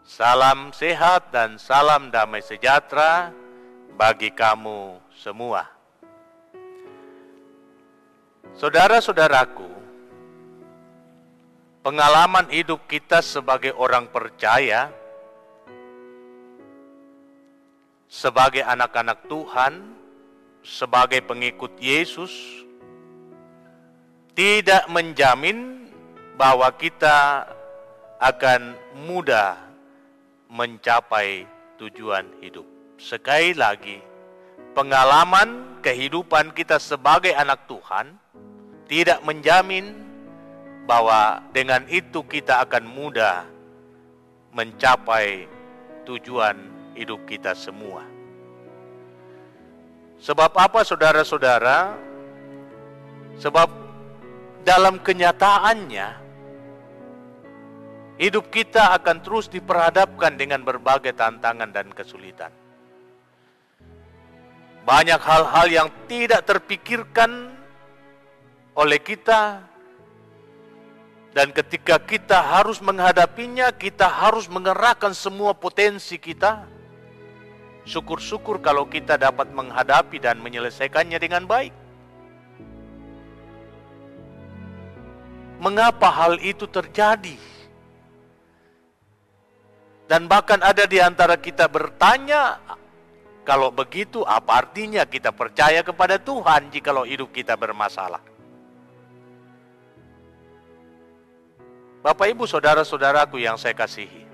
Salam sehat dan salam damai sejahtera bagi kamu semua. Saudara-saudaraku, pengalaman hidup kita sebagai orang percaya, sebagai anak-anak Tuhan, sebagai pengikut Yesus, tidak menjamin bahwa kita akan mudah mencapai tujuan hidup. Sekali lagi, pengalaman kehidupan kita sebagai anak Tuhan tidak menjamin bahwa dengan itu kita akan mudah mencapai tujuan hidup kita semua. Sebab apa, saudara-saudara? Sebab dalam kenyataannya hidup kita akan terus diperhadapkan dengan berbagai tantangan dan kesulitan. Banyak hal-hal yang tidak terpikirkan oleh kita, dan ketika kita harus menghadapinya, kita harus mengerahkan semua potensi kita. Syukur-syukur kalau kita dapat menghadapi dan menyelesaikannya dengan baik. Mengapa hal itu terjadi? Dan bahkan ada di antara kita bertanya, kalau begitu apa artinya kita percaya kepada Tuhan jikalau hidup kita bermasalah? Bapak, Ibu, saudara-saudaraku yang saya kasihi,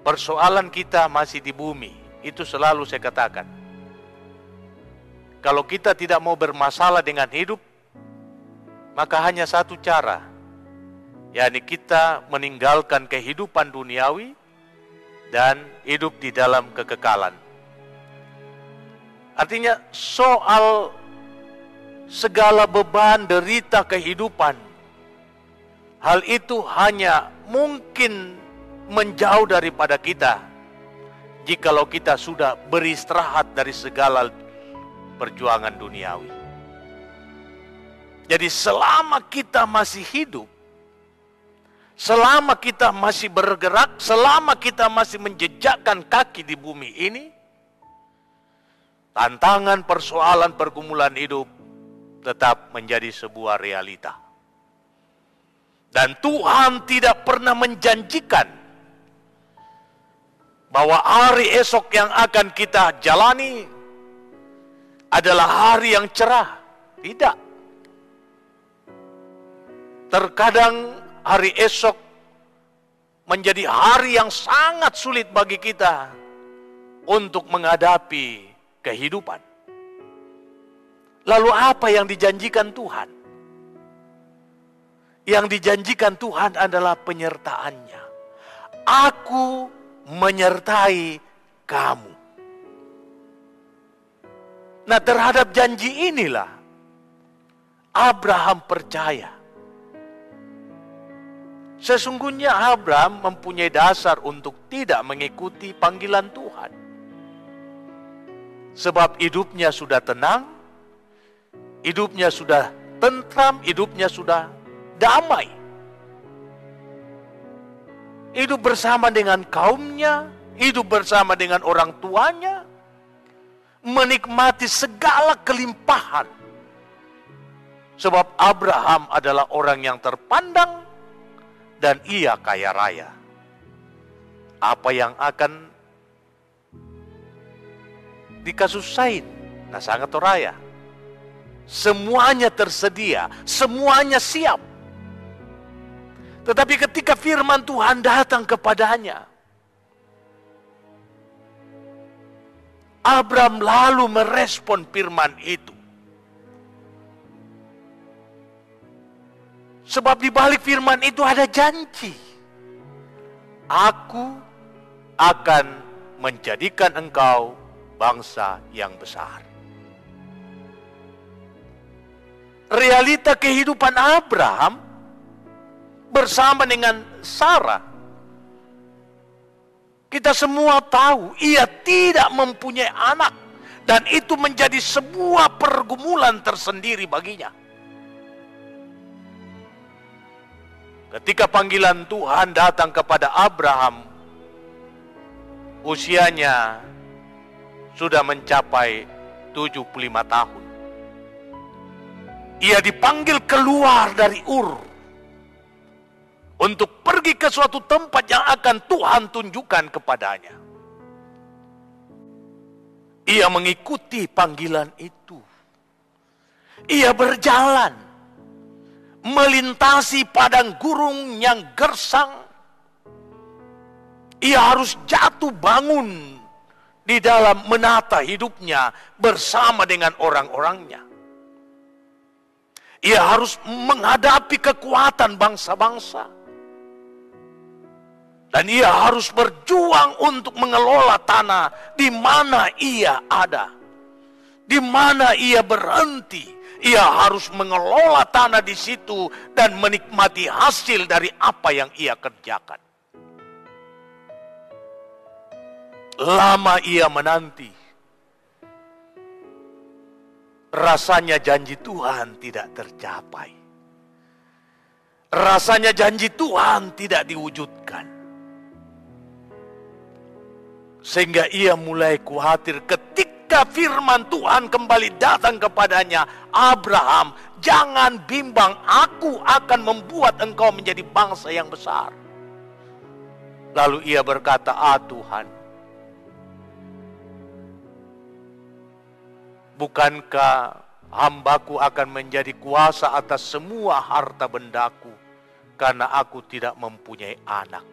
persoalan kita masih di bumi, itu selalu saya katakan. Kalau kita tidak mau bermasalah dengan hidup, maka hanya satu cara, yakni kita meninggalkan kehidupan duniawi dan hidup di dalam kekekalan. Artinya soal segala beban derita kehidupan, hal itu hanya mungkin menjauh daripada kita jikalau kita sudah beristirahat dari segala perjuangan duniawi. Jadi selama kita masih hidup, selama kita masih bergerak, selama kita masih menjejakkan kaki di bumi ini, tantangan, persoalan, pergumulan hidup tetap menjadi sebuah realita. Dan Tuhan tidak pernah menjanjikan bahwa hari esok yang akan kita jalani adalah hari yang cerah. Tidak. Terkadang hari esok menjadi hari yang sangat sulit bagi kita untuk menghadapi kehidupan. Lalu apa yang dijanjikan Tuhan? Yang dijanjikan Tuhan adalah penyertaannya. Aku menyertai kamu. Nah, terhadap janji inilah Abraham percaya. Sesungguhnya Abraham mempunyai dasar untuk tidak mengikuti panggilan Tuhan. Sebab hidupnya sudah tenang, hidupnya sudah tentram, hidupnya sudah damai. Hidup bersama dengan kaumnya, hidup bersama dengan orang tuanya, menikmati segala kelimpahan. Sebab Abraham adalah orang yang terpandang dan ia kaya raya. Apa yang akan dikasusain? Nah, sangat raya. Semuanya tersedia, semuanya siap. Tetapi ketika firman Tuhan datang kepadanya, Abraham lalu merespon firman itu. Sebab di balik firman itu ada janji. Aku akan menjadikan engkau bangsa yang besar. Realita kehidupan Abraham bersama dengan Sarah, kita semua tahu ia tidak mempunyai anak, dan itu menjadi sebuah pergumulan tersendiri baginya. Ketika panggilan Tuhan datang kepada Abraham, usianya sudah mencapai 75 tahun. Ia dipanggil keluar dari Ur untuk pergi ke suatu tempat yang akan Tuhan tunjukkan kepadanya. Ia mengikuti panggilan itu. Ia berjalan melintasi padang gurun yang gersang. Ia harus jatuh bangun di dalam menata hidupnya bersama dengan orang-orangnya. Ia harus menghadapi kekuatan bangsa-bangsa. Dan ia harus berjuang untuk mengelola tanah di mana ia ada. Di mana ia berhenti. Ia harus mengelola tanah di situ dan menikmati hasil dari apa yang ia kerjakan. Lama ia menanti. Rasanya janji Tuhan tidak tercapai. Rasanya janji Tuhan tidak diwujudkan. Sehingga ia mulai khawatir ketika firman Tuhan kembali datang kepadanya. Abraham, jangan bimbang, aku akan membuat engkau menjadi bangsa yang besar. Lalu ia berkata, Tuhan, bukankah hambaku akan menjadi kuasa atas semua harta bendaku karena aku tidak mempunyai anak?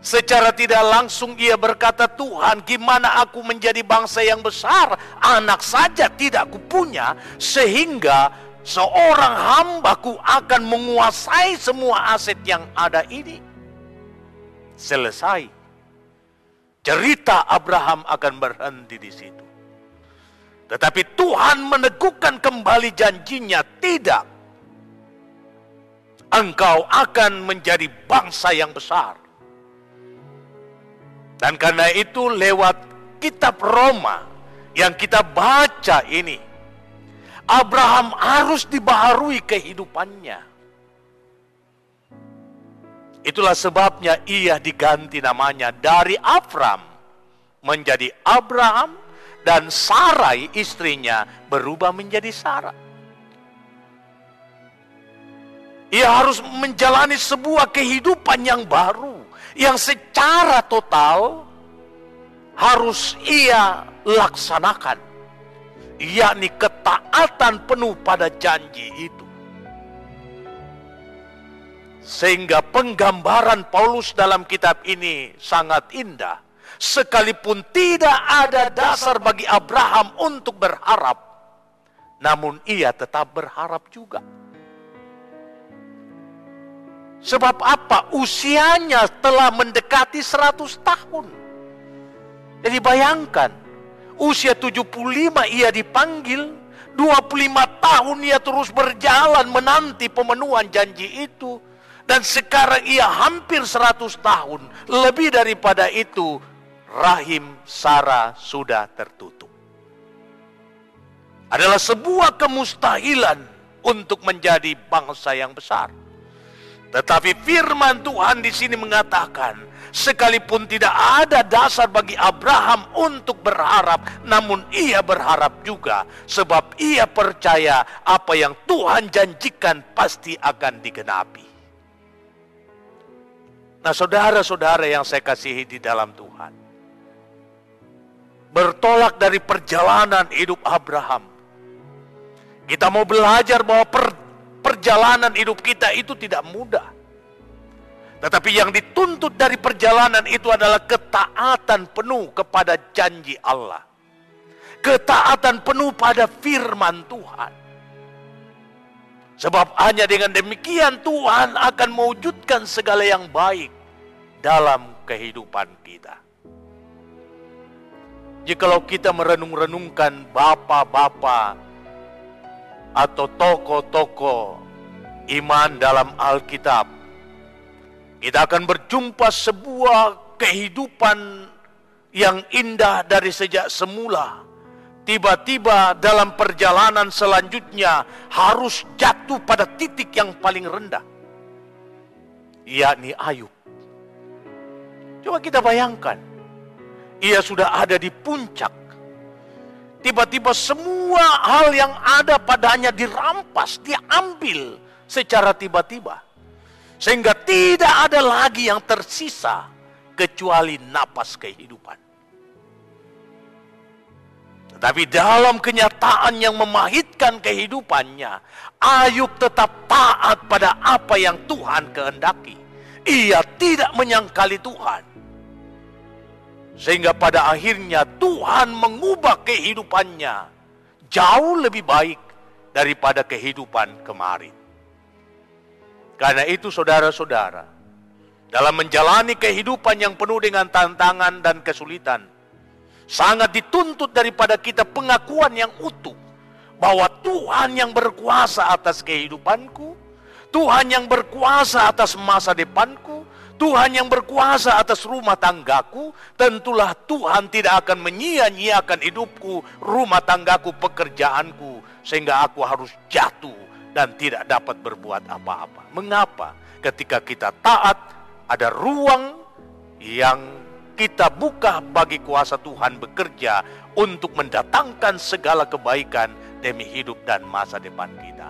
Secara tidak langsung ia berkata, Tuhan, gimana aku menjadi bangsa yang besar? Anak saja tidak kupunya, sehingga seorang hambaku akan menguasai semua aset yang ada ini. Selesai. Cerita Abraham akan berhenti di situ. Tetapi Tuhan meneguhkan kembali janjinya, tidak. Engkau akan menjadi bangsa yang besar. Dan karena itu lewat kitab Roma yang kita baca ini, Abraham harus dibaharui kehidupannya. Itulah sebabnya ia diganti namanya dari Abram menjadi Abraham, dan Sarai istrinya berubah menjadi Sarah. Ia harus menjalani sebuah kehidupan yang baru, yang secara total harus ia laksanakan, yakni ketaatan penuh pada janji itu. Sehingga penggambaran Paulus dalam kitab ini sangat indah. Sekalipun tidak ada dasar bagi Abraham untuk berharap, namun ia tetap berharap juga. Sebab apa? Usianya telah mendekati 100 tahun. Jadi bayangkan, usia 75 ia dipanggil, 25 tahun ia terus berjalan menanti pemenuhan janji itu. Dan sekarang ia hampir 100 tahun. Lebih daripada itu, rahim Sarah sudah tertutup. Adalah sebuah kemustahilan untuk menjadi bangsa yang besar. Tetapi firman Tuhan di sini mengatakan, sekalipun tidak ada dasar bagi Abraham untuk berharap, namun ia berharap juga, sebab ia percaya apa yang Tuhan janjikan pasti akan digenapi. Nah, saudara-saudara yang saya kasihi di dalam Tuhan, bertolak dari perjalanan hidup Abraham, kita mau belajar bahwa perjalanan hidup kita itu tidak mudah. Tetapi yang dituntut dari perjalanan itu adalah ketaatan penuh kepada janji Allah. Ketaatan penuh pada firman Tuhan. Sebab hanya dengan demikian Tuhan akan mewujudkan segala yang baik dalam kehidupan kita. Jikalau kita merenung-renungkan bapa-bapa atau tokoh-tokoh iman dalam Alkitab, kita akan berjumpa sebuah kehidupan yang indah dari sejak semula. Tiba-tiba dalam perjalanan selanjutnya harus jatuh pada titik yang paling rendah. yakni Ayub. Coba kita bayangkan, ia sudah ada di puncak. Tiba-tiba semua hal yang ada padanya dirampas, diambil secara tiba-tiba. Sehingga tidak ada lagi yang tersisa kecuali napas kehidupan. Tetapi dalam kenyataan yang memahitkan kehidupannya, Ayub tetap taat pada apa yang Tuhan kehendaki. Ia tidak menyangkali Tuhan. Sehingga pada akhirnya Tuhan mengubah kehidupannya jauh lebih baik daripada kehidupan kemarin. Karena itu saudara-saudara, dalam menjalani kehidupan yang penuh dengan tantangan dan kesulitan, sangat dituntut daripada kita pengakuan yang utuh bahwa Tuhan yang berkuasa atas kehidupanku, Tuhan yang berkuasa atas masa depanku, Tuhan yang berkuasa atas rumah tanggaku. Tentulah Tuhan tidak akan menyia-nyiakan hidupku, rumah tanggaku, pekerjaanku, sehingga aku harus jatuh dan tidak dapat berbuat apa-apa. Mengapa? Ketika kita taat, ada ruang yang kita buka bagi kuasa Tuhan bekerja untuk mendatangkan segala kebaikan demi hidup dan masa depan kita.